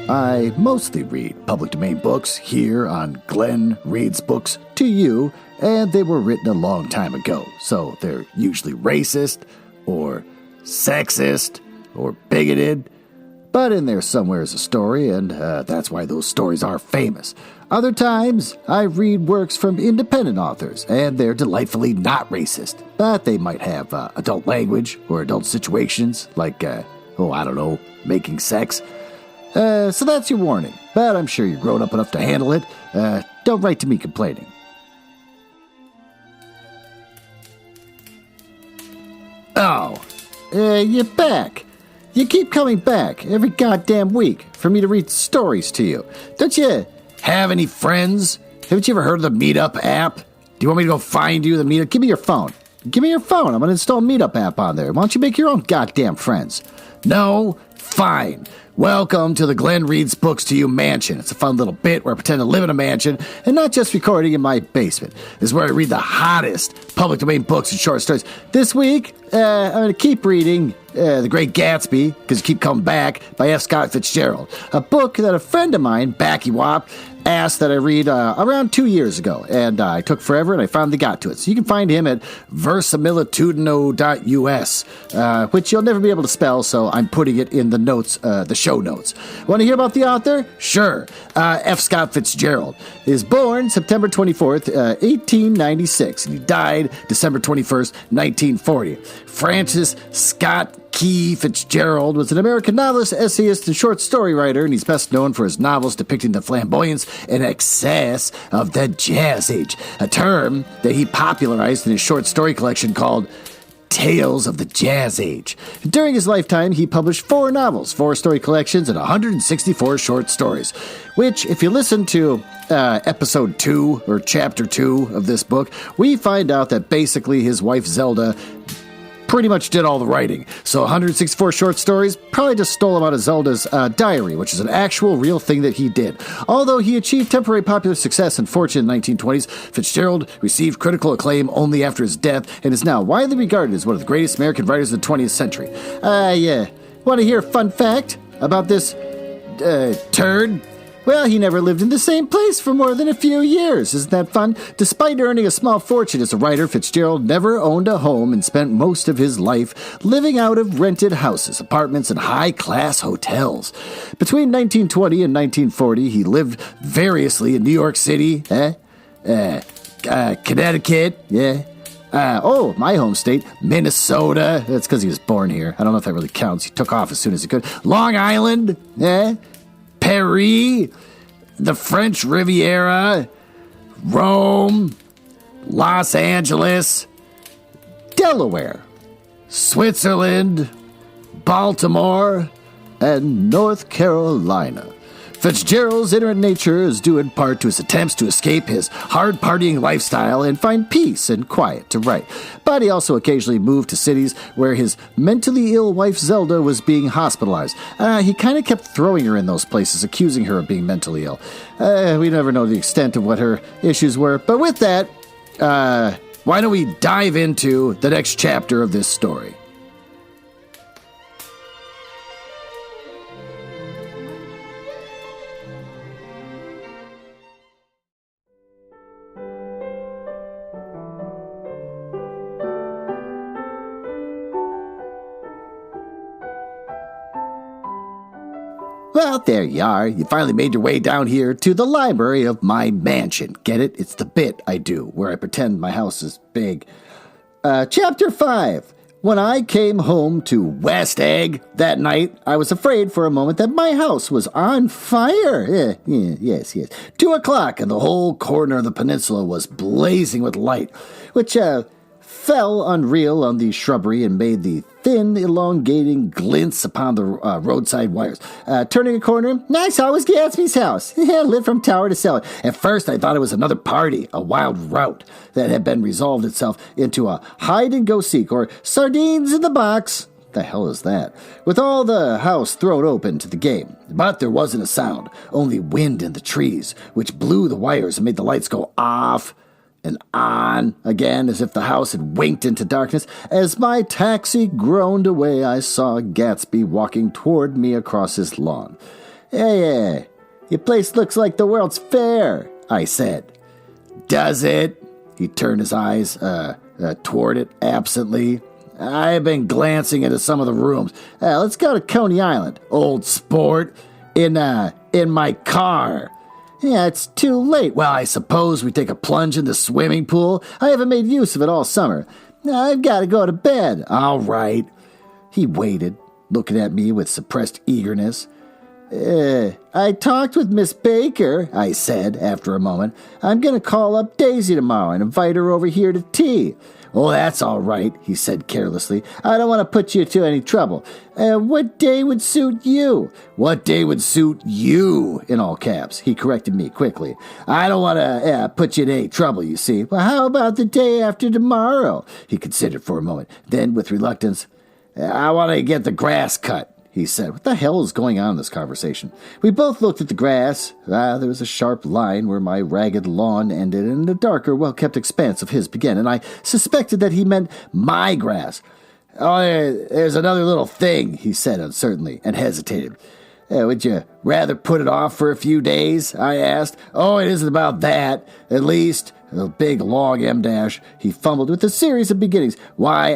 I mostly read public domain books here on Glenn Reads Books to You, and they were written a long time ago, so they're usually racist, or sexist, or bigoted, but in there somewhere is a story, and that's why those stories are famous. Other times, I read works from independent authors, and they're delightfully not racist, but they might have adult language or adult situations, like, making sex. So that's your warning, but I'm sure you're grown up enough to handle it. Don't write to me complaining. Oh, you're back. You keep coming back every goddamn week for me to read stories to you. Don't you have any friends? Haven't you ever heard of the Meetup app? Do you want me to go find you the Meetup? Give me your phone. Give me your phone. I'm going to install a Meetup app on there. Why don't you make your own goddamn friends? No? Fine. Welcome to the Glenn Reads Books to You mansion. It's a fun little bit where I pretend to live in a mansion and not just recording in my basement. This is where I read the hottest public domain books and short stories. This week, I'm going to keep reading The Great Gatsby, because you keep coming back, by F. Scott Fitzgerald. A book that a friend of mine, Backy Wop, asked that I read around 2 years ago, and I took forever, and I finally got to it. So you can find him at versimilitudino.us, which you'll never be able to spell, so I'm putting it in the notes, the show notes. Want to hear about the author? Sure. F. Scott Fitzgerald is born September 24th, 1896, and he died December 21st, 1940. Francis Scott Key Fitzgerald was an American novelist, essayist, and short story writer, and he's best known for his novels depicting the flamboyance and excess of the Jazz Age, a term that he popularized in his short story collection called Tales of the Jazz Age. During his lifetime, he published 4 novels, 4 story collections, and 164 short stories, which, if you listen to episode 2 or chapter 2 of this book, we find out that basically his wife Zelda pretty much did all the writing. So 164 short stories probably just stole them out of Zelda's diary, which is an actual real thing that he did. Although he achieved temporary popular success and fortune in the 1920s, Fitzgerald received critical acclaim only after his death and is now widely regarded as one of the greatest American writers of the 20th century. Want to hear a fun fact about this turd? Well, he never lived in the same place for more than a few years. Isn't that fun? Despite earning a small fortune as a writer, Fitzgerald never owned a home and spent most of his life living out of rented houses, apartments, and high-class hotels. Between 1920 and 1940, he lived variously in New York City, Connecticut, my home state, Minnesota. That's because he was born here. I don't know if that really counts. He took off as soon as he could. Long Island, Paris, the French Riviera, Rome, Los Angeles, Delaware, Switzerland, Baltimore, and North Carolina. Fitzgerald's inherent nature is due in part to his attempts to escape his hard-partying lifestyle and find peace and quiet to write. But he also occasionally moved to cities where his mentally ill wife Zelda was being hospitalized. He kind of kept throwing her in those places, accusing her of being mentally ill. We never know the extent of what her issues were. But with that, why don't we dive into the next chapter of this story? Well, there you are. You finally made your way down here to the library of my mansion. Get it? It's the bit I do, where I pretend my house is big. Chapter 5. When I came home to West Egg that night, I was afraid for a moment that my house was on fire. Yes. 2 o'clock, and the whole corner of the peninsula was blazing with light, which fell unreal on the shrubbery and made the thin, elongating glints upon the roadside wires. Turning a corner, I saw it was Gatsby's house. Lit from tower to cellar. At first, I thought it was another party, a wild rout that had been resolved itself into a hide-and-go-seek, or sardines in the box. The hell is that? With all the house thrown open to the game. But there wasn't a sound, only wind in the trees, which blew the wires and made the lights go off and on again, as if the house had winked into darkness. As my taxi groaned away, I saw Gatsby walking toward me across his lawn. Hey, your place looks like the World's Fair, I said. Does it? He turned his eyes toward it absently. I've been glancing into some of the rooms. Let's go to Coney Island, old sport, in my car. Yeah, it's too late. Well, I suppose we take a plunge in the swimming pool. I haven't made use of it all summer. I've got to go to bed. All right. He waited, looking at me with suppressed eagerness. I talked with Miss Baker, I said after a moment. I'm going to call up Daisy tomorrow and invite her over here to tea. Oh, that's all right, he said carelessly. I don't want to put you to any trouble. What day would suit you? What day would suit you, in all caps, he corrected me quickly. I don't want to put you in any trouble, you see. Well, how about the day after tomorrow? He considered for a moment. Then, with reluctance, I want to get the grass cut, he said. What the hell is going on in this conversation? We both looked at the grass. There was a sharp line where my ragged lawn ended and a darker, well-kept expanse of his began, and I suspected that he meant my grass. Oh, there's another little thing, he said uncertainly, and hesitated. Would you rather put it off for a few days? I asked. Oh, it isn't about that. At least, a big long M-dash. He fumbled with a series of beginnings. Why,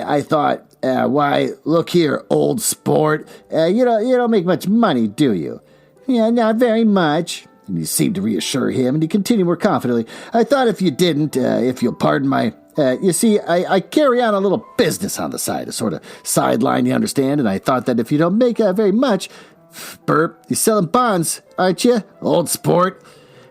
look here, old sport. You don't make much money, do you? Yeah, not very much. And he seemed to reassure him, and he continued more confidently. I thought if you didn't, if you'll pardon my... you see, I carry on a little business on the side, a sort of sideline, you understand, and I thought that if you don't make very much... Burp, you're selling bonds, aren't you, old sport?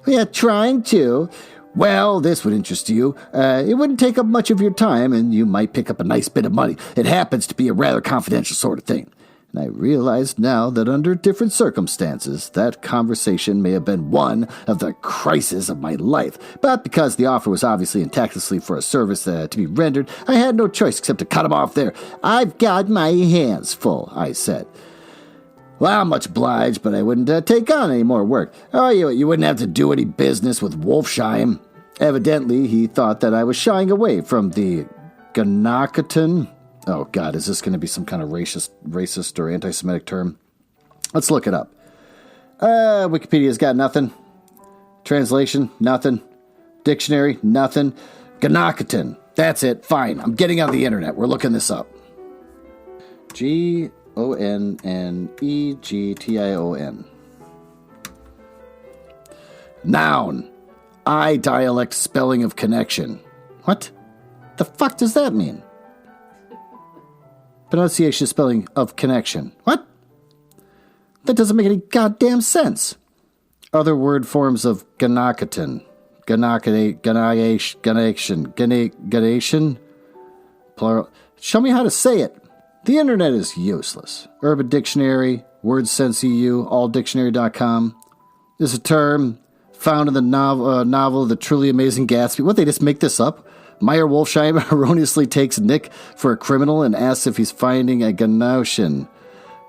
Yeah, trying to. Well, this would interest you. It wouldn't take up much of your time, and you might pick up a nice bit of money. It happens to be a rather confidential sort of thing. And I realized now that under different circumstances, that conversation may have been one of the crises of my life. But because the offer was obviously and tactlessly for a service to be rendered, I had no choice except to cut him off there. I've got my hands full, I said. Well, I'm much obliged, but I wouldn't take on any more work. Oh, you wouldn't have to do any business with Wolfsheim. Evidently, he thought that I was shying away from the Gnockaton. Oh, God, is this going to be some kind of racist or anti-Semitic term? Let's look it up. Wikipedia's got nothing. Translation, nothing. Dictionary, nothing. Gnockaton. That's it. Fine. I'm getting on the internet. We're looking this up. Onnegtion. Noun. I dialect spelling of connection. What? The fuck does that mean? Pronunciation spelling of connection. What? That doesn't make any goddamn sense. Other word forms of Gnockaton. Ganation. Plural. Show me how to say it. The internet is useless. Urban Dictionary, WordSense.eu, AllDictionary.com is a term found in the novel The Truly Amazing Gatsby. What, they just make this up? Meyer Wolfsheim erroneously takes Nick for a criminal and asks if he's finding a Ganotion.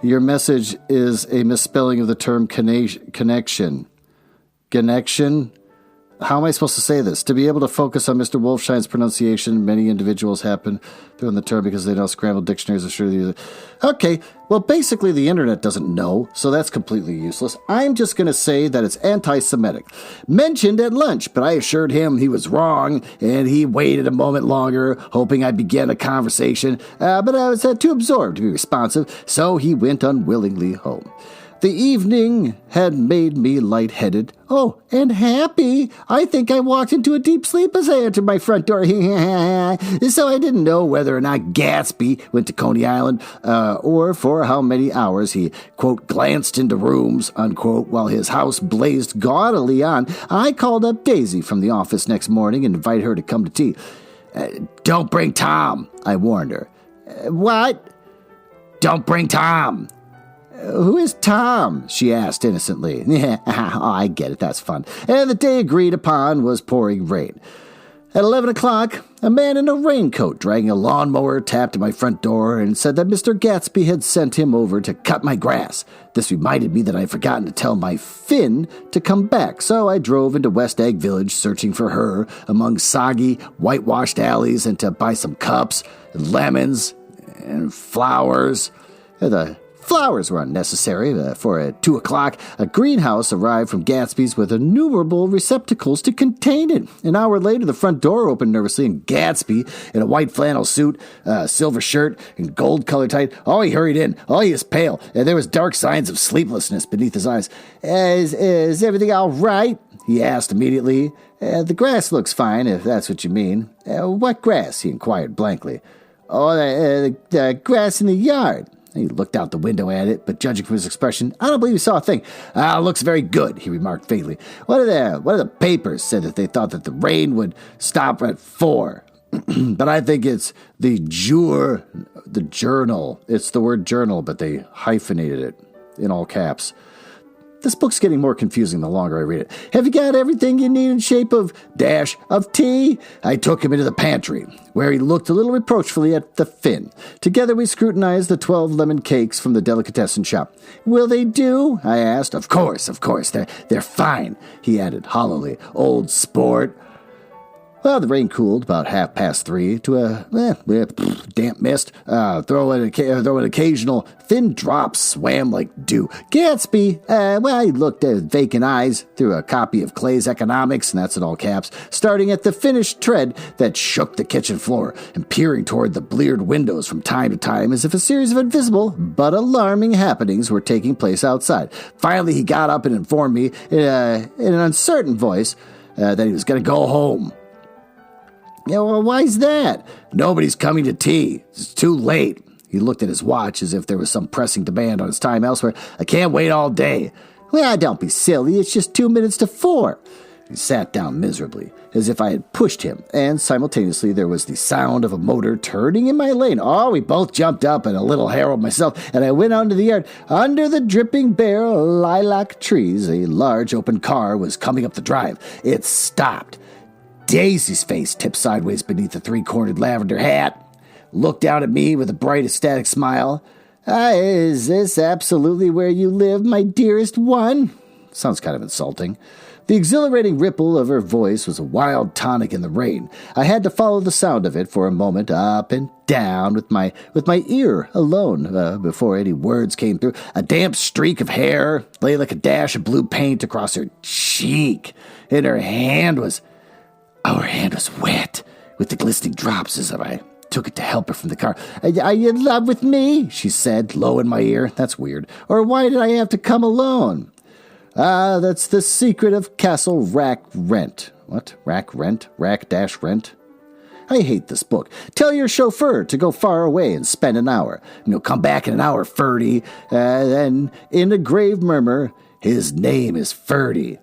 Your message is a misspelling of the term connection. Connection? How am I supposed to say this? To be able to focus on Mr. Wolfsheim's pronunciation, many individuals happen throwing the term because they don't scramble dictionaries. Okay, well, basically the internet doesn't know, so that's completely useless. I'm just going to say that it's anti-Semitic. Mentioned at lunch, but I assured him he was wrong, and he waited a moment longer, hoping I'd begin a conversation, but I was too absorbed to be responsive, so he went unwillingly home. The evening had made me lightheaded. Oh, and happy. I think I walked into a deep sleep as I entered my front door. So I didn't know whether or not Gatsby went to Coney Island, or for how many hours he, quote, glanced into rooms, unquote, while his house blazed gaudily on. I called up Daisy from the office next morning and invited her to come to tea. Don't bring Tom, I warned her. What? Don't bring Tom. Who is Tom? She asked innocently. Oh, I get it, that's fun. And the day agreed upon was pouring rain. At 11 o'clock, a man in a raincoat dragging a lawnmower tapped at my front door and said that Mr. Gatsby had sent him over to cut my grass. This reminded me that I had forgotten to tell my Finn to come back, so I drove into West Egg Village searching for her among soggy, whitewashed alleys and to buy some cups, and lemons, and flowers. The Flowers were unnecessary, for at 2 o'clock, a greenhouse arrived from Gatsby's with innumerable receptacles to contain it. An hour later, the front door opened nervously, and Gatsby, in a white flannel suit, silver shirt, and gold-colored tie, he hurried in. He is pale, and there was dark signs of sleeplessness beneath his eyes. Is everything all right? He asked immediately. The grass looks fine, if that's what you mean. What grass? He inquired blankly. The grass in the yard. He looked out the window at it, but judging from his expression, I don't believe he saw a thing. Looks very good, he remarked vaguely. What are the papers said that they thought that the rain would stop at 4. But I think it's the journal. It's the word journal, but they hyphenated it in all caps. This book's getting more confusing the longer I read it. Have you got everything you need in shape of tea? I took him into the pantry, where he looked a little reproachfully at the Finn. Together we scrutinized the 12 lemon cakes from the delicatessen shop. Will they do? I asked. Of course. They're fine, he added hollowly. Old sport. Well, the rain cooled about 3:30 to a damp mist. Throw an occasional thin drops swam like dew. Gatsby, he looked at vacant eyes through a copy of Clay's Economics, and that's in all caps, starting at the finished tread that shook the kitchen floor, and peering toward the bleared windows from time to time as if a series of invisible but alarming happenings were taking place outside. Finally, he got up and informed me in an uncertain voice that he was going to go home. Why's that? Nobody's coming to tea. It's too late. He looked at his watch as if there was some pressing demand on his time elsewhere. I can't wait all day. Well, don't be silly. It's just 2 minutes to 4. He sat down miserably, as if I had pushed him, and simultaneously there was the sound of a motor turning in my lane. We both jumped up and a little harrowed myself, and I went out into the yard. Under the dripping bare lilac trees, a large open car was coming up the drive. It stopped. Daisy's face tipped sideways beneath the 3-cornered lavender hat, looked down at me with a bright, ecstatic smile. Is this absolutely where you live, my dearest one? Sounds kind of insulting. The exhilarating ripple of her voice was a wild tonic in the rain. I had to follow the sound of it for a moment, up and down, with my ear alone, before any words came through. A damp streak of hair lay like a dash of blue paint across her cheek, and her hand was wet with the glistening drops as I took it to help her from the car. Are you in love with me? She said, low in my ear. That's weird. Or why did I have to come alone? That's the secret of Castle Rack Rent. What? Rack Rent? Rack-rent? I hate this book. Tell your chauffeur to go far away and spend an hour. Come back in an hour, Ferdy. Then, in a grave murmur, his name is Ferdy.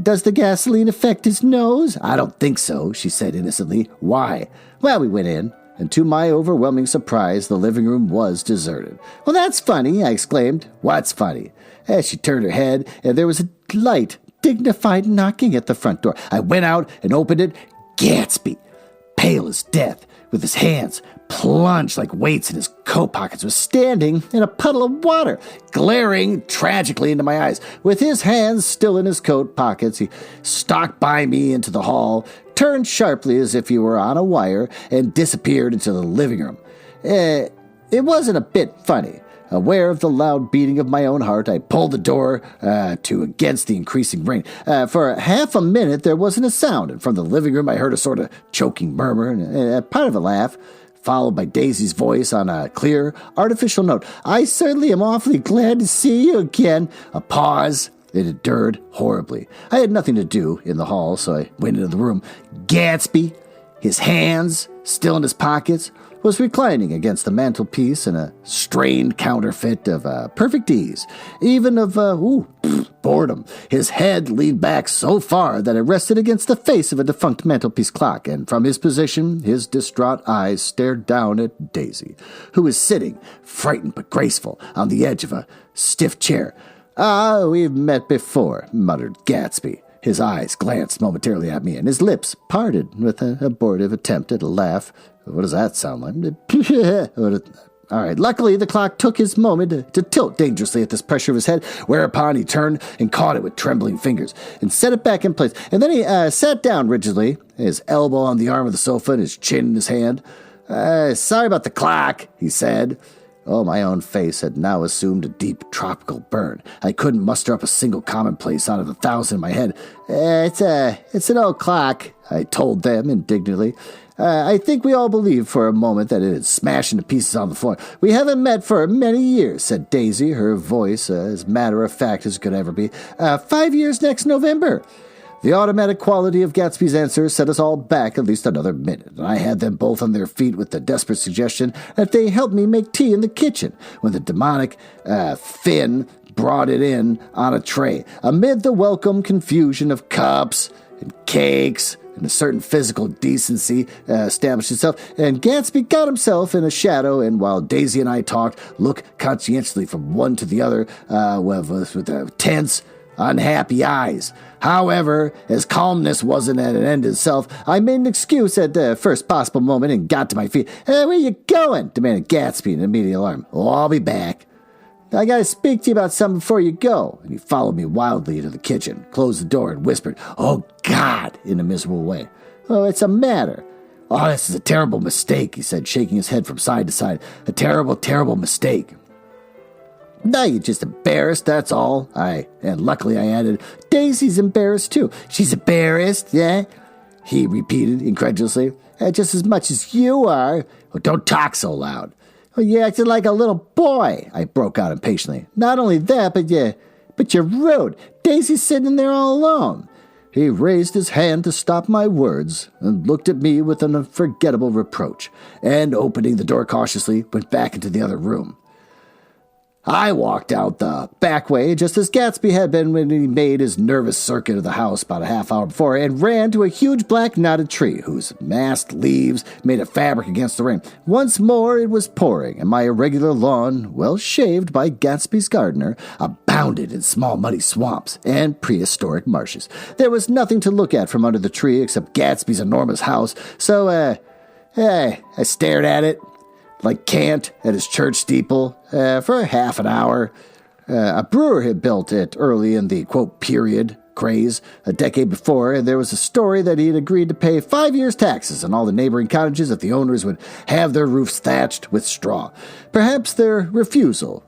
Does the gasoline affect his nose? I don't think so, she said innocently. Why? Well, we went in, and to my overwhelming surprise, the living room was deserted. Well, that's funny, I exclaimed. What's funny? As she turned her head, and there was a light, dignified knocking at the front door. I went out and opened it. Gatsby, pale as death, with his hands plunged like weights in his coat pockets, was standing in a puddle of water, glaring tragically into my eyes. With his hands still in his coat pockets, he stalked by me into the hall, turned sharply as if he were on a wire, and disappeared into the living room. It wasn't a bit funny. Aware of the loud beating of my own heart, I pulled the door to against the increasing rain. For half a minute, there wasn't a sound, and from the living room, I heard a sort of choking murmur and a part of a laugh, followed by Daisy's voice on a clear, artificial note. I certainly am awfully glad to see you again. A pause. It endured horribly. I had nothing to do in the hall, so I went into the room. Gatsby, his hands still in his pockets, was reclining against the mantelpiece in a strained counterfeit of perfect ease, even of boredom. His head leaned back so far that it rested against the face of a defunct mantelpiece clock, and from his position, his distraught eyes stared down at Daisy, who was sitting, frightened but graceful, on the edge of a stiff chair. We've met before, muttered Gatsby. His eyes glanced momentarily at me, and his lips parted with an abortive attempt at a laugh. What does that sound like? All right. Luckily, the clock took his moment to tilt dangerously at this pressure of his head, whereupon he turned and caught it with trembling fingers and set it back in place. And then he sat down rigidly, his elbow on the arm of the sofa and his chin in his hand. Sorry about the clock, he said. Oh, my own face had now assumed a deep tropical burn. I couldn't muster up a single commonplace out of 1,000 in my head. It's an old clock, I told them indignantly. I think we all believed for a moment that it had smashed into pieces on the floor. We haven't met for many years, said Daisy, her voice as matter-of-fact as could ever be. 5 years next November. The automatic quality of Gatsby's answer set us all back at least another minute, and I had them both on their feet with the desperate suggestion that they help me make tea in the kitchen when the demonic Finn brought it in on a tray, amid the welcome confusion of cups and cakes, and a certain physical decency established itself, and Gatsby got himself in a shadow, and while Daisy and I talked, looked conscientiously from one to the other with tense, unhappy eyes. However, as calmness wasn't at an end in itself, I made an excuse at the first possible moment and got to my feet. Where you going? Demanded Gatsby in immediate alarm. Oh, I'll be back. I gotta speak to you about something before you go. And he followed me wildly into the kitchen, closed the door, and whispered, "Oh, God," in a miserable way. "Oh, it's a matter." "Oh, this is a terrible mistake," he said, shaking his head from side to side. "A terrible, terrible mistake." "No, you're just embarrassed, that's all." And luckily I added, "Daisy's embarrassed too." "She's embarrassed, yeah?" he repeated incredulously. "Just as much as you are." "Oh, don't talk so loud." "Oh, you acted like a little boy," I broke out impatiently. "Not only that, but you're rude. Daisy's sitting there all alone." He raised his hand to stop my words and looked at me with an unforgettable reproach, and opening the door cautiously, went back into the other room. I walked out the back way just as Gatsby had been when he made his nervous circuit of the house about a half hour before, and ran to a huge black knotted tree whose massed leaves made a fabric against the rain. Once more it was pouring, and my irregular lawn, well shaved by Gatsby's gardener, abounded in small muddy swamps and prehistoric marshes. There was nothing to look at from under the tree except Gatsby's enormous house, so I stared at it like Kant at his church steeple for half an hour. A brewer had built it early in the, quote, period craze a decade before, and there was a story that he had agreed to pay 5 years' taxes on all the neighboring cottages if the owners would have their roofs thatched with straw. Perhaps their refusal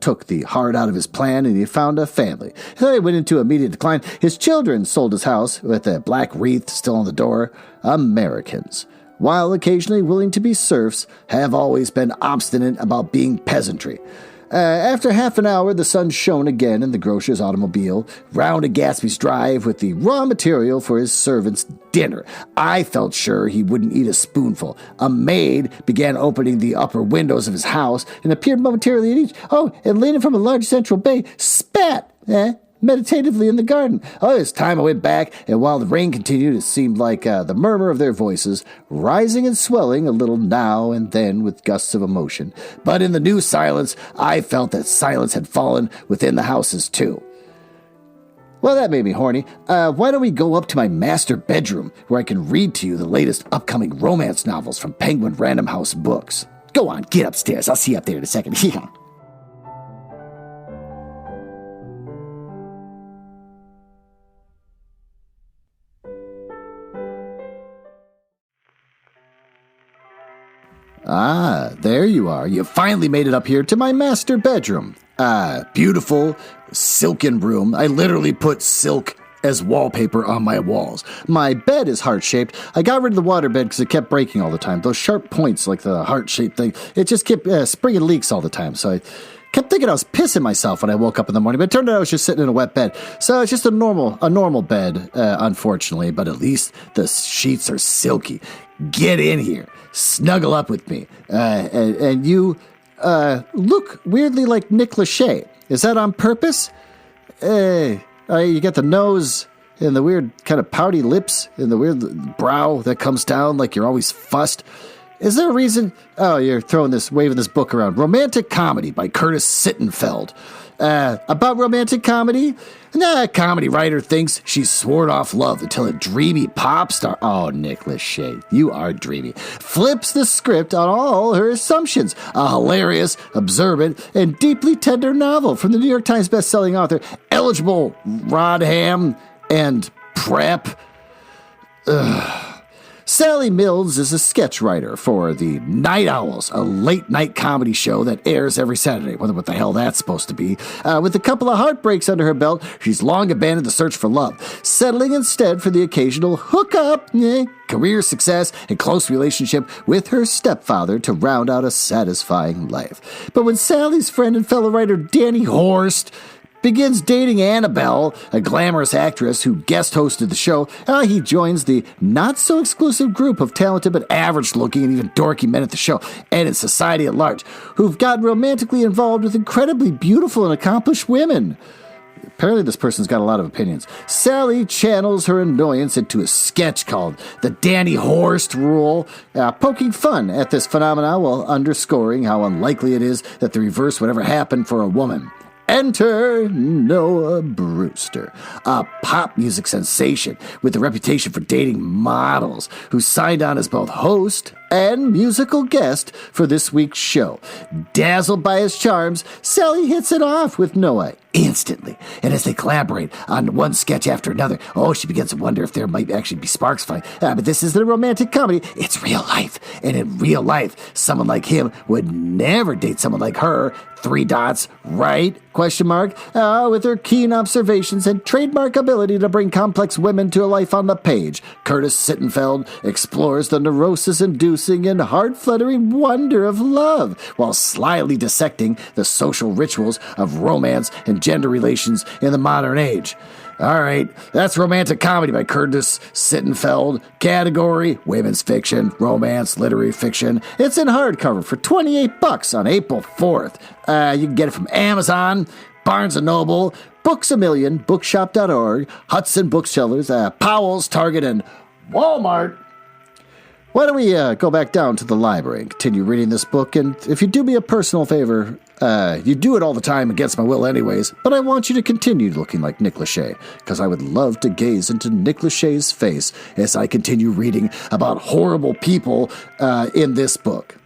took the heart out of his plan, and he found a family. So he went into immediate decline. His children sold his house with a black wreath still on the door. Americans, while occasionally willing to be serfs, have always been obstinate about being peasantry. After half an hour, the sun shone again in the grocer's automobile, round to Gatsby's drive with the raw material for his servant's dinner. I felt sure he wouldn't eat a spoonful. A maid began opening the upper windows of his house and appeared momentarily at each. Oh, and leaning from a large central bay, spat, meditatively in the garden. This time I went back, and while the rain continued, it seemed like the murmur of their voices, rising and swelling a little now and then with gusts of emotion. But in the new silence, I felt that silence had fallen within the houses too. Well, that made me horny. Why don't we go up to my master bedroom, where I can read to you the latest upcoming romance novels from Penguin Random House Books? Go on, get upstairs. I'll see you up there in a second. Ah, there you are. You finally made it up here to my master bedroom. Beautiful, silken room. I literally put silk as wallpaper on my walls. My bed is heart-shaped. I got rid of the waterbed because it kept breaking all the time. Those sharp points, like the heart-shaped thing, it just kept springing leaks all the time. So I kept thinking I was pissing myself when I woke up in the morning, but it turned out I was just sitting in a wet bed. So it's just a normal bed, unfortunately, but at least the sheets are silky. Get in here. Snuggle up with me. And you look weirdly like Nick Lachey. Is that on purpose? You got the nose and the weird kind of pouty lips and the weird brow that comes down like you're always fussed. Is there a reason? Oh, you're waving this book around. Romantic Comedy by Curtis Sittenfeld. About romantic comedy? A comedy writer thinks she's sworn off love until a dreamy pop star, oh, Nick Lachey, you are dreamy, flips the script on all her assumptions. A hilarious, observant, and deeply tender novel from the New York Times best-selling author, eligible Rodham and Prep. Sally Mills is a sketch writer for the Night Owls, a late-night comedy show that airs every Saturday. Wonder what the hell that's supposed to be. With a couple of heartbreaks under her belt, she's long abandoned the search for love, settling instead for the occasional hookup, career success, and close relationship with her stepfather to round out a satisfying life. But when Sally's friend and fellow writer Danny Horst begins dating Annabelle, a glamorous actress who guest hosted the show, he joins the not-so-exclusive group of talented but average-looking and even dorky men at the show, and in society at large, who've gotten romantically involved with incredibly beautiful and accomplished women. Apparently this person's got a lot of opinions. Sally channels her annoyance into a sketch called The Danny Horst Rule, poking fun at this phenomenon while underscoring how unlikely it is that the reverse would ever happen for a woman. Enter Noah Brewster, a pop music sensation with a reputation for dating models, who signed on as both host and musical guest for this week's show. Dazzled by his charms, Sally hits it off with Noah instantly, and as they collaborate on one sketch after another, she begins to wonder if there might actually be sparks flying. But this isn't a romantic comedy, it's real life, and in real life, someone like him would never date someone like her. 3 dots, right? Question mark. With her keen observations and trademark ability to bring complex women to a life on the page, Curtis Sittenfeld explores the neurosis-inducing and heart-fluttering wonder of love, while slyly dissecting the social rituals of romance and gender relations in the modern age. All right, that's romantic comedy by Curtis Sittenfeld. Category: women's fiction, romance, literary fiction. It's in hardcover for $28 on April 4th. You can get it from Amazon, Barnes & Noble, Books A Million, Bookshop.org, Hudson Booksellers, Powell's, Target, and Walmart. Why don't we go back down to the library and continue reading this book? And if you do me a personal favor, you do it all the time against my will anyways, but I want you to continue looking like Nick Lachey, because I would love to gaze into Nick Lachey's face as I continue reading about horrible people in this book.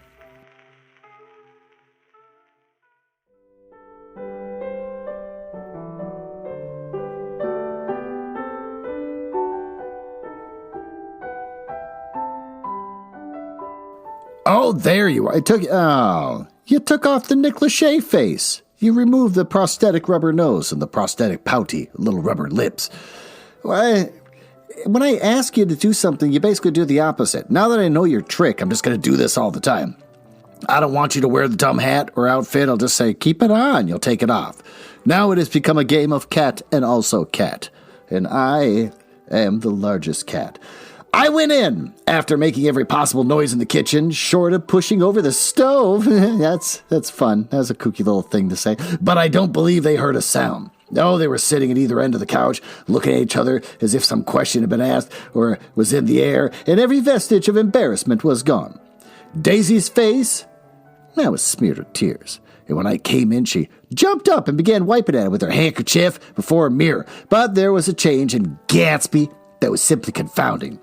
Oh, there you are. You took off the Nick Lachey face. You removed the prosthetic rubber nose and the prosthetic pouty little rubber lips. When I ask you to do something, you basically do the opposite. Now that I know your trick, I'm just going to do this all the time. I don't want you to wear the dumb hat or outfit. I'll just say, keep it on. You'll take it off. Now it has become a game of cat and also cat. And I am the largest cat. I went in after making every possible noise in the kitchen, short of pushing over the stove. That's fun. That's a kooky little thing to say. But I don't believe they heard a sound. No, they were sitting at either end of the couch, looking at each other as if some question had been asked or was in the air, and every vestige of embarrassment was gone. Daisy's face, that was smeared with tears. And when I came in, she jumped up and began wiping at it with her handkerchief before a mirror. But there was a change in Gatsby that was simply confounding.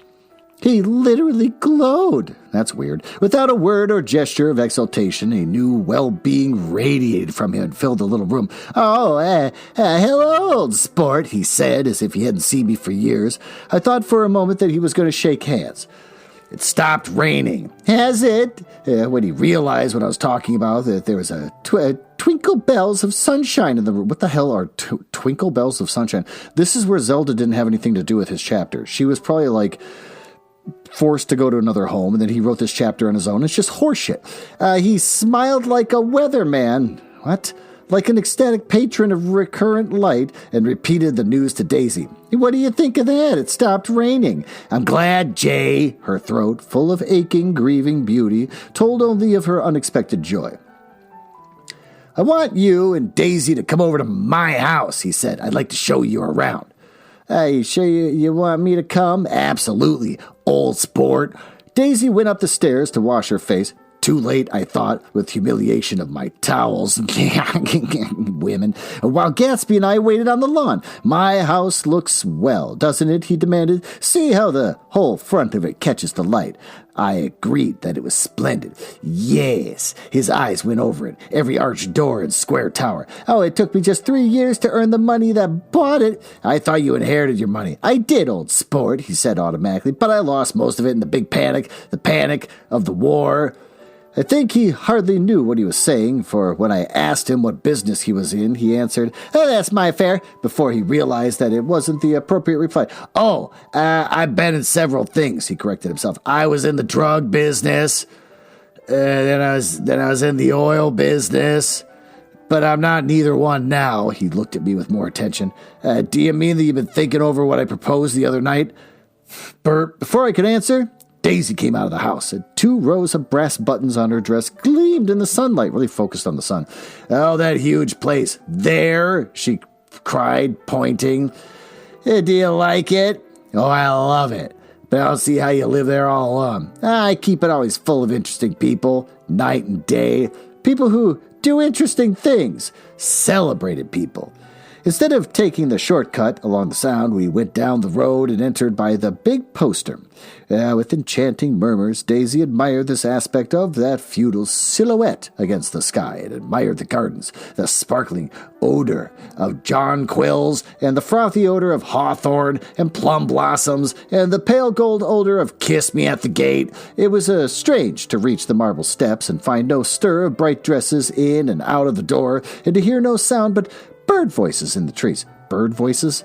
He literally glowed. That's weird. Without a word or gesture of exultation, a new well-being radiated from him and filled the little room. Hello, old sport, he said, as if he hadn't seen me for years. I thought for a moment that he was going to shake hands. It stopped raining. Has it? When he realized what I was talking about, that there was a twinkle bells of sunshine in the room. What the hell are twinkle bells of sunshine? This is where Zelda didn't have anything to do with his chapter. She was probably forced to go to another home, and then he wrote this chapter on his own. It's just horseshit. He smiled like a weatherman. What? Like an ecstatic patron of recurrent light, and repeated the news to Daisy. What do you think of that? It stopped raining. I'm glad, Jay. Her throat, full of aching, grieving beauty, told only of her unexpected joy. I want you and Daisy to come over to my house, he said. I'd like to show you around. You sure you want me to come? Absolutely, old sport. Daisy went up the stairs to wash her face. Too late, I thought, with humiliation of my towels. Wink. women, while Gatsby and I waited on the lawn. "My house looks swell, doesn't it?" he demanded. "See how the whole front of it catches the light." I agreed that it was splendid. Yes, his eyes went over it, every arched door and square tower. "Oh, it took me just 3 years to earn the money that bought it." "I thought you inherited your money." "I did, old sport," he said automatically, "but I lost most of it in the big panic, the panic of the war." I think he hardly knew what he was saying, for when I asked him what business he was in, he answered, "Oh, that's my affair," before he realized that it wasn't the appropriate reply. I've been in several things," he corrected himself. "I was in the drug business, then I was in the oil business, but I'm not in either one now." He looked at me with more attention. "Do you mean that you've been thinking over what I proposed the other night?" Before I could answer, Daisy came out of the house, and 2 rows of brass buttons on her dress gleamed in the sunlight, really focused on the sun. "Oh, that huge place. There," she cried, pointing. "Do you like it?" "Oh, I love it. But I don't see how you live there all alone." "I keep it always full of interesting people, night and day. People who do interesting things. Celebrated people." Instead of taking the shortcut along the Sound, we went down the road and entered by the big poster. With enchanting murmurs, Daisy admired this aspect of that feudal silhouette against the sky, and admired the gardens, the sparkling odor of jonquils, and the frothy odor of hawthorn and plum blossoms, and the pale gold odor of "Kiss Me at the Gate." It was strange to reach the marble steps and find no stir of bright dresses in and out of the door, and to hear no sound but bird voices in the trees. Bird voices?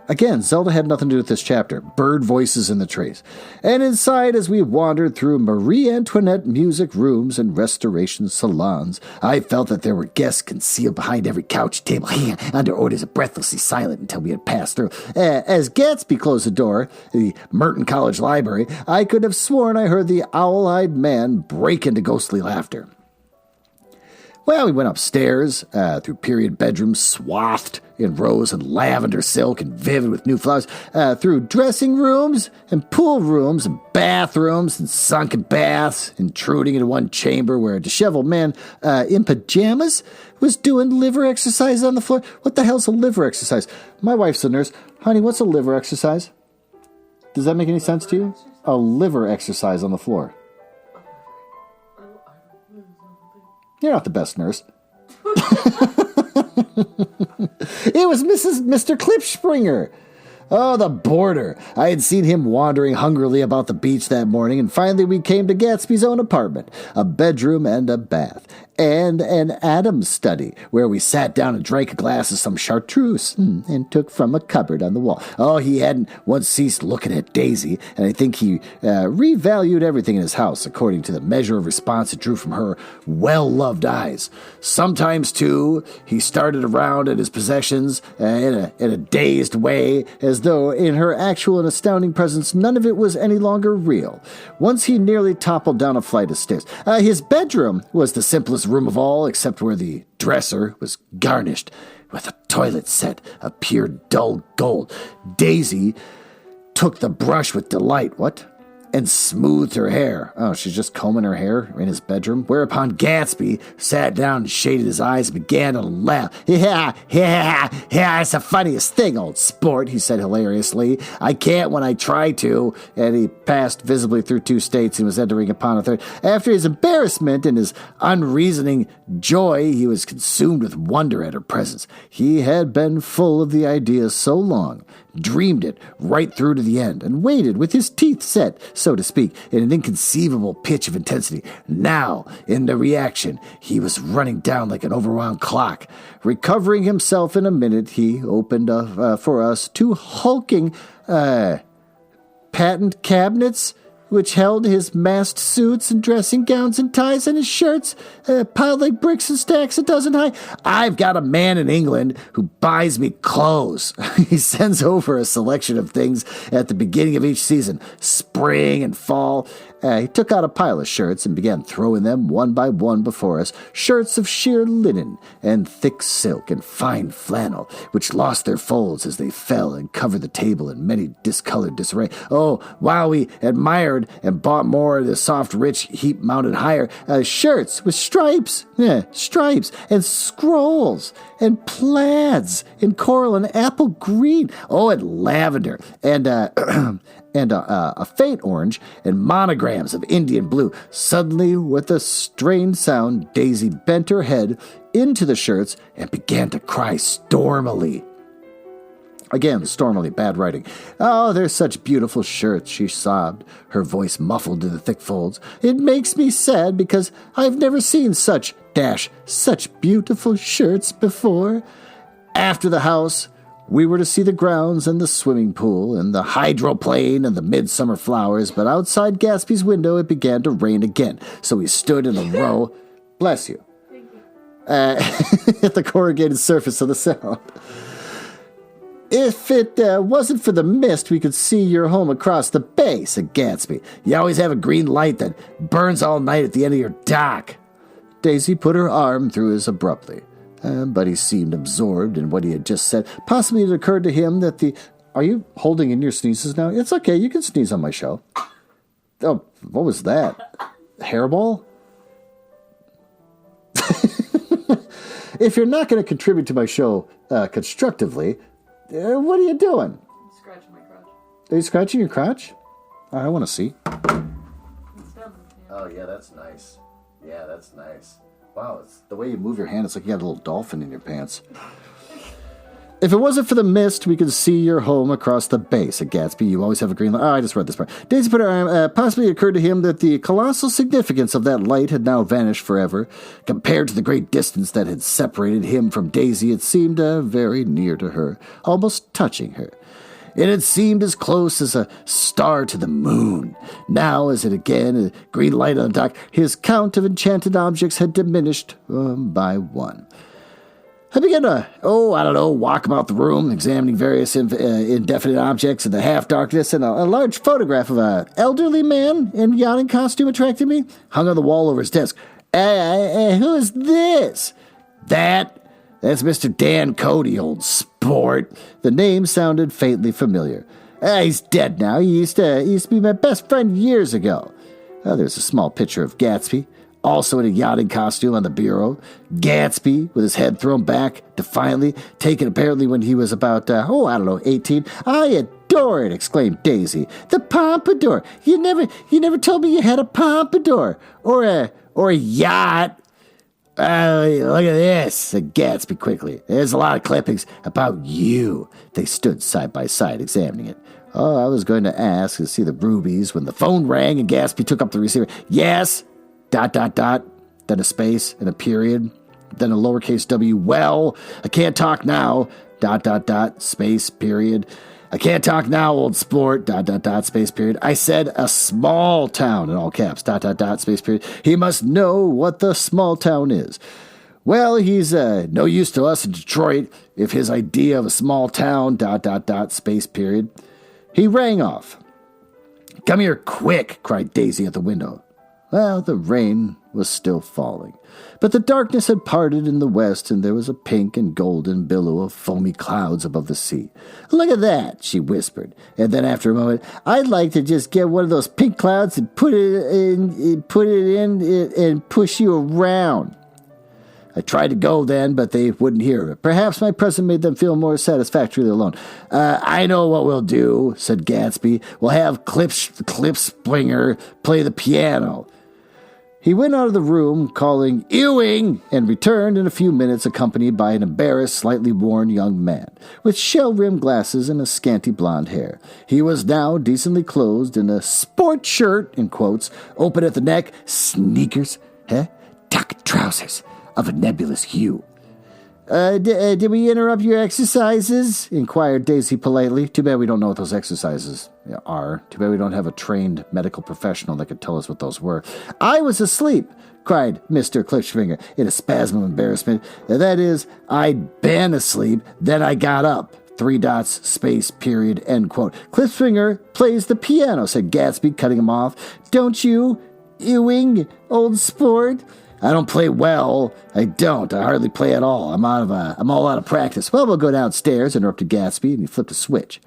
Again, Zelda had nothing to do with this chapter. Bird voices in the trees. And inside, as we wandered through Marie Antoinette music rooms and restoration salons, I felt that there were guests concealed behind every couch table, under orders of breathlessly silent until we had passed through. As Gatsby closed the door, the Merton College Library, I could have sworn I heard the owl-eyed man break into ghostly laughter. Well, we went upstairs, through period bedrooms swathed in rose and lavender silk and vivid with new flowers, through dressing rooms and pool rooms and bathrooms and sunken baths, intruding into one chamber where a disheveled man in pajamas was doing liver exercise on the floor. What the hell's a liver exercise? My wife's a nurse. Honey, what's a liver exercise? Does that make any sense to you? A liver exercise on the floor. You're not the best nurse. It was Mr. Klipspringer. Oh, the boarder. I had seen him wandering hungrily about the beach that morning, and finally we came to Gatsby's own apartment, a bedroom and a bath, and an Adams study, where we sat down and drank a glass of some chartreuse, and took from a cupboard on the wall. Oh, he hadn't once ceased looking at Daisy, and I think he revalued everything in his house according to the measure of response it drew from her well-loved eyes. Sometimes, too, he started around at his possessions in a dazed way, as though in her actual and astounding presence none of it was any longer real. Once he nearly toppled down a flight of stairs. His bedroom was the simplest room of all, except where the dresser was garnished with a toilet set of pure dull gold. Daisy took the brush with delight. What? And smoothed her hair. Oh, she's just combing her hair in his bedroom. Whereupon Gatsby sat down and shaded his eyes and began to laugh. Yeah, it's the funniest thing, old sport, he said hilariously. I can't when I try to. And he passed visibly through 2 states and was entering upon a third. After his embarrassment and his unreasoning joy, he was consumed with wonder at her presence. He had been full of the idea so long, dreamed it right through to the end, and waited with his teeth set, so to speak, in an inconceivable pitch of intensity. Now, in the reaction, he was running down like an overwound clock. Recovering himself in a minute, he opened for us 2 hulking patent cabinets, which held his masked suits and dressing gowns and ties and his shirts, piled like bricks and stacks a dozen high. I've got a man in England who buys me clothes. He sends over a selection of things at the beginning of each season, spring and fall. He took out a pile of shirts and began throwing them one by one before us, shirts of sheer linen and thick silk and fine flannel, which lost their folds as they fell and covered the table in many discolored disarray. Oh, while we admired and bought more of the soft, rich heap mounted higher, shirts with stripes and scrolls and plaids in coral and apple green. Oh, and lavender and a faint orange and monograms of Indian blue. Suddenly, with a strained sound, Daisy bent her head into the shirts and began to cry stormily. Again, stormily, bad writing. "Oh, they're such beautiful shirts," she sobbed, her voice muffled in the thick folds. "It makes me sad because I've never seen such beautiful shirts before." After the house, we were to see the grounds and the swimming pool and the hydroplane and the midsummer flowers, but outside Gatsby's window it began to rain again, so we stood in a row. Bless you. At the corrugated surface of the Sound. "If it wasn't for the mist, we could see your home across the bay," said Gatsby. "You always have a green light that burns all night at the end of your dock." Daisy put her arm through his abruptly, but he seemed absorbed in what he had just said. Possibly it occurred to him that the... Are you holding in your sneezes now? It's okay, you can sneeze on my show. Oh, what was that? Hairball? If you're not going to contribute to my show constructively... what are you doing? I'm scratching my crotch. Are you scratching your crotch? I want to see. It's done. Yeah. Oh, yeah, that's nice. Yeah, that's nice. Wow, it's the way you move your hand, it's like you got a little dolphin in your pants. "If it wasn't for the mist, we could see your home across the bay," said Gatsby. "You always have a green light." Oh, I just read this part. Daisy put her arm. Possibly it occurred to him that the colossal significance of that light had now vanished forever. Compared to the great distance that had separated him from Daisy, it seemed very near to her, almost touching her. It had seemed as close as a star to the moon. Now, as it again, a green light on the dock, his count of enchanted objects had diminished by one. I began to, walk about the room, examining various indefinite objects in the half-darkness, and a large photograph of an elderly man in yachting costume attracted me, hung on the wall over his desk. Who is this?" That's Mr. Dan Cody, old sport." The name sounded faintly familiar. "He's dead now. He used to be my best friend years ago." There's a small picture of Gatsby, also in a yachting costume on the bureau. Gatsby, with his head thrown back, defiantly, taken apparently when he was about, 18. "I adore it," exclaimed Daisy. "The pompadour. You never told me you had a pompadour. Or a yacht." Look at this," said Gatsby quickly. "There's a lot of clippings about you." They stood side by side, examining it. "Oh, I was going to ask to see the rubies when the phone rang and Gatsby took up the receiver. Yes, ... then a space and a period, then a lowercase w. "Well, I can't talk now, ... space, period. I can't talk now, old sport, ... space, period. I said a small town," in all caps, ... space, period. "He must know what the small town is. Well, he's no use to us in Detroit if his idea of a small town, ... space, period." He rang off. "Come here quick," cried Daisy at the window. Well, the rain was still falling, but the darkness had parted in the west, and there was a pink and golden billow of foamy clouds above the sea. "Look at that," she whispered, and then after a moment, "I'd like to just get one of those pink clouds and put it in and push you around." I tried to go then, but they wouldn't hear of it. Perhaps my presence made them feel more satisfactorily alone. "I know what we'll do," said Gatsby. "We'll have Clipspringer play the piano." He went out of the room, calling "Ewing," and returned in a few minutes accompanied by an embarrassed, slightly worn young man, with shell-rimmed glasses and a scanty blonde hair. He was now decently clothed in a "sport shirt," in quotes, open at the neck, sneakers, tuck trousers of a nebulous hue. Did we interrupt your exercises?" inquired Daisy politely. Too bad we don't know what those exercises are. Too bad we don't have a trained medical professional that could tell us what those were. "I was asleep," cried Mr. Clipspringer in a spasm of embarrassment. "That is, I'd been asleep, then I got up. ... space, period, end quote. "Clipspringer plays the piano," said Gatsby, cutting him off. "Don't you, Ewing, old sport?" "I don't play well. I don't. I hardly play at all. I'm all out of practice." "Well, we'll go downstairs," interrupted Gatsby, and he flipped a switch.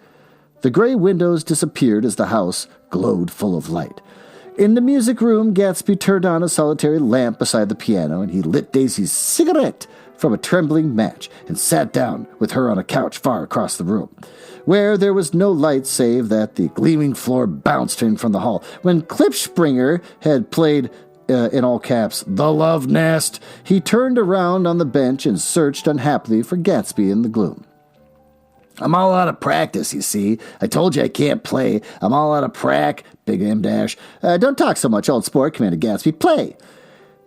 The gray windows disappeared as the house glowed full of light. In the music room, Gatsby turned on a solitary lamp beside the piano, and he lit Daisy's cigarette from a trembling match and sat down with her on a couch far across the room, where there was no light save that the gleaming floor bounced in from the hall. When Klipspringer had played, in all caps, The Love Nest, he turned around on the bench and searched unhappily for Gatsby in the gloom. I'm all out of practice, you see. I told you I can't play. I'm all out of prac, big M dash. Don't talk so much, old sport, commanded Gatsby. Play!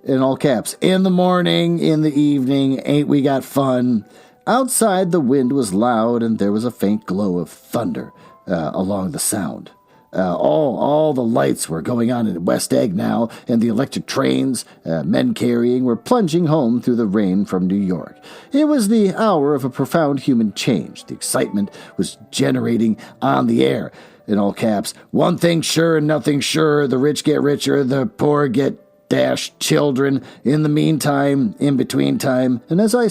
In all caps. In the morning, in the evening, ain't we got fun? Outside, the wind was loud, and there was a faint glow of thunder along the sound. All the lights were going on in West Egg now, and the electric trains, men carrying, were plunging home through the rain from New York. It was the hour of a profound human change. The excitement was generating on the air. In all caps, one thing sure and nothing sure, the rich get richer, the poor get children. In the meantime, in between time, and as I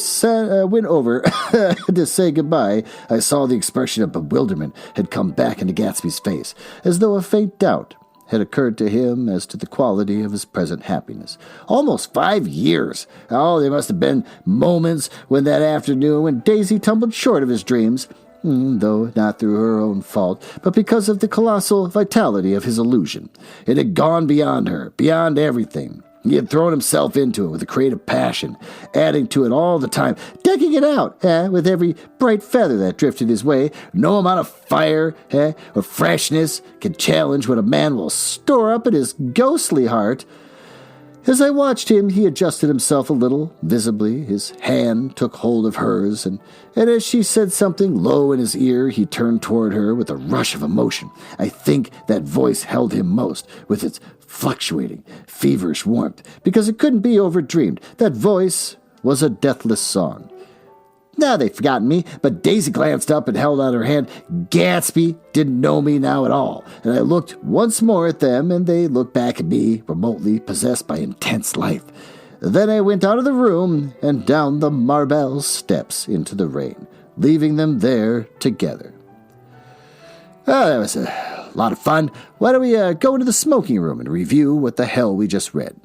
went over to say goodbye, I saw the expression of bewilderment had come back into Gatsby's face, as though a faint doubt had occurred to him as to the quality of his present happiness. Almost 5 years! Oh, there must have been moments when that afternoon when Daisy tumbled short of his dreams, though not through her own fault, but because of the colossal vitality of his illusion. It had gone beyond her, beyond everything. He had thrown himself into it with a creative passion, adding to it all the time, decking it out with every bright feather that drifted his way. No amount of fire or freshness can challenge what a man will store up in his ghostly heart. As I watched him, he adjusted himself a little, visibly. His hand took hold of hers, and as she said something low in his ear, he turned toward her with a rush of emotion. I think that voice held him most, with its fluctuating, feverish warmth, because it couldn't be overdreamed. That voice was a deathless song. Now they've forgotten me, but Daisy glanced up and held out her hand. Gatsby didn't know me now at all, and I looked once more at them, and they looked back at me, remotely possessed by intense life. Then I went out of the room and down the marble steps into the rain, leaving them there together. Oh, that was a lot of fun. Why don't we go into the smoking room and review what the hell we just read?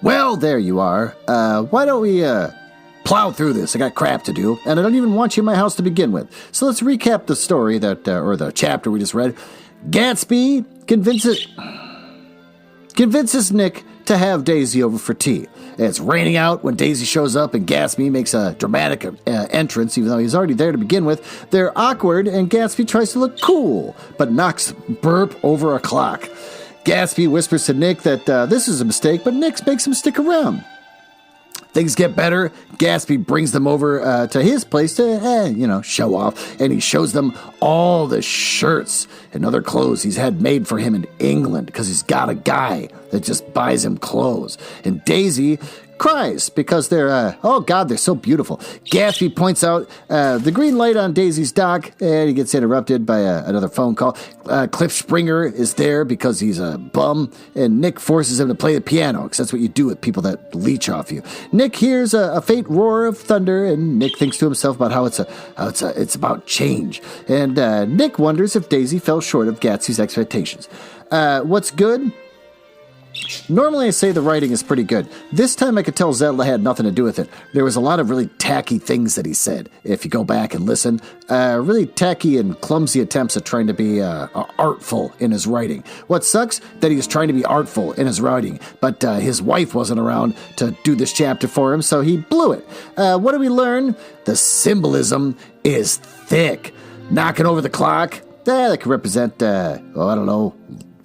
Well, there you are. Why don't we plow through this? I got crap to do, and I don't even want you in my house to begin with. So let's recap the story or the chapter we just read. Gatsby convinces Nick to have Daisy over for tea. It's raining out when Daisy shows up, and Gatsby makes a dramatic entrance, even though he's already there to begin with. They're awkward, and Gatsby tries to look cool, but knocks burp over a clock. Gatsby whispers to Nick that this is a mistake, but Nick makes him stick around. Things get better. Gatsby brings them over to his place to, show off. And he shows them all the shirts and other clothes he's had made for him in England because he's got a guy that just buys him clothes. And Daisy cries because they're so beautiful. Gatsby points out the green light on Daisy's dock, and he gets interrupted by another phone call. Klipspringer is there because he's a bum, and Nick forces him to play the piano, because that's what you do with people that leech off you. Nick hears a faint roar of thunder, and Nick thinks to himself about how it's about change. And Nick wonders if Daisy fell short of Gatsby's expectations. What's good? Normally I say the writing is pretty good. This time I could tell Zedla had nothing to do with it. There was a lot of really tacky things that he said. If you go back and listen, really tacky and clumsy attempts at trying to be artful in his writing. What sucks, that he was trying to be artful in his writing, but his wife wasn't around to do this chapter for him, so he blew it. What do we learn? The symbolism is thick. Knocking over the clock, that could represent,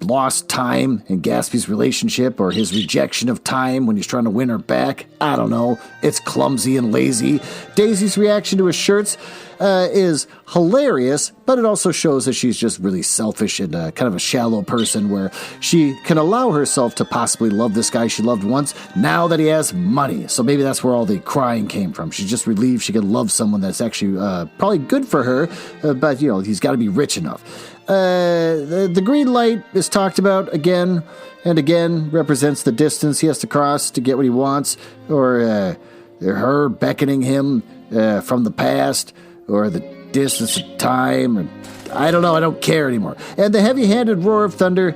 lost time in Gatsby's relationship, or his rejection of time when he's trying to win her back. I don't know. It's clumsy and lazy. Daisy's reaction to his shirts is hilarious, but it also shows that she's just really selfish and kind of a shallow person, where she can allow herself to possibly love this guy she loved once now that he has money. So maybe that's where all the crying came from. She's just relieved she can love someone that's actually probably good for her, but he's got to be rich enough. The green light is talked about again and again, represents the distance he has to cross to get what he wants, or her beckoning him from the past, or the distance of time, or I don't know, I don't care anymore. And the heavy-handed roar of thunder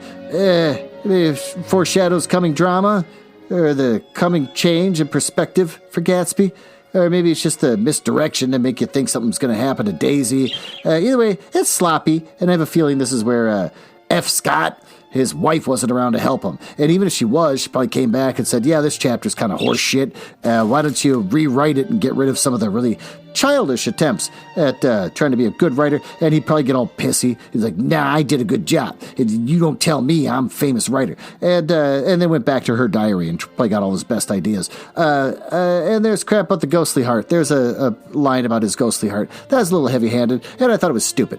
foreshadows coming drama, or the coming change in perspective for Gatsby. Or maybe it's just a misdirection to make you think something's going to happen to Daisy. Either way, it's sloppy, and I have a feeling this is where F. Scott, his wife, wasn't around to help him. And even if she was, she probably came back and said, yeah, this chapter's kind of horse shit. Why don't you rewrite it and get rid of some of the really childish attempts at trying to be a good writer? And he'd probably get all pissy. He's like, nah, I did a good job. You don't tell me I'm a famous writer. And then went back to her diary and probably got all his best ideas. And there's crap about the ghostly heart. There's a line about his ghostly heart. That was a little heavy-handed, and I thought it was stupid.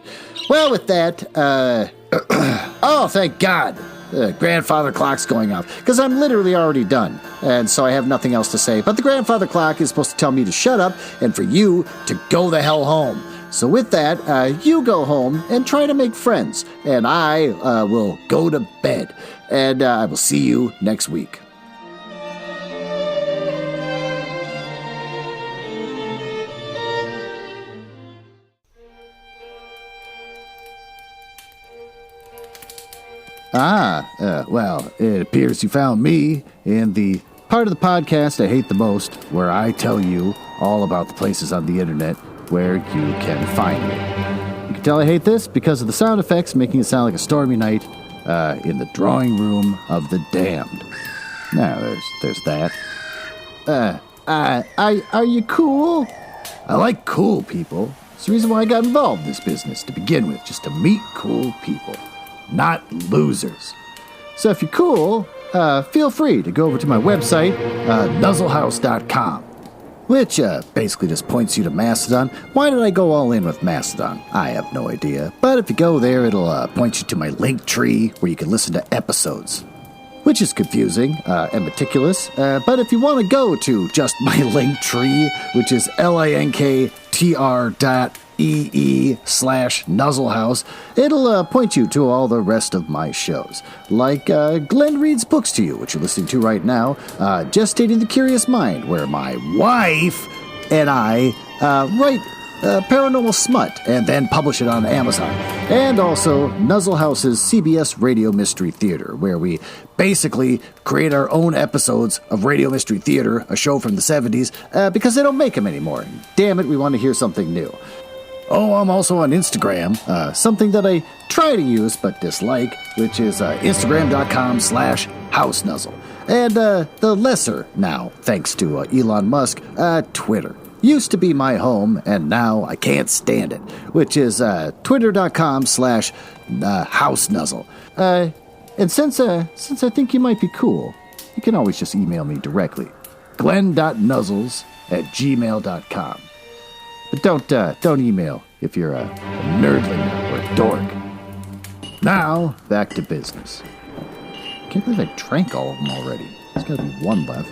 Well, with that, oh, thank God. The grandfather clock's going off, because I'm literally already done, and so I have nothing else to say. But the grandfather clock is supposed to tell me to shut up and for you to go the hell home. So with that, you go home and try to make friends, and I will go to bed, and I will see you next week. Well, it appears you found me in the part of the podcast I hate the most, where I tell you all about the places on the internet where you can find me. You can tell I hate this because of the sound effects making it sound like a stormy night in the drawing room of the damned. Now, there's that. Are you cool? I like cool people. It's the reason why I got involved in this business to begin with, just to meet cool people. Not losers. So if you're cool, feel free to go over to my website, nuzzlehouse.com, which basically just points you to Mastodon. Why did I go all in with Mastodon? I have no idea. But if you go there, it'll point you to my link tree where you can listen to episodes, which is confusing and meticulous. But if you want to go to just my link tree, which is linktr.ee/Nuzzlehouse, it'll point you to all the rest of my shows, like Glenn Reads Books to You, which you're listening to right now, Gestating the Curious Mind, where my wife and I write paranormal smut and then publish it on Amazon, and also Nuzzlehouse's CBS Radio Mystery Theater, where we basically create our own episodes of Radio Mystery Theater, a show from the 70s, because they don't make them anymore. Damn it, we want to hear something new. Oh, I'm also on Instagram, something that I try to use but dislike, which is Instagram.com/HouseNuzzle. And the lesser now, thanks to Elon Musk, Twitter. Used to be my home, and now I can't stand it, which is Twitter.com/HouseNuzzle. And since I think you might be cool, you can always just email me directly, glenn.nuzzles@gmail.com. But don't email if you're a nerdling or a dork. Now, back to business. Can't believe I drank all of them already. There's got to be one left.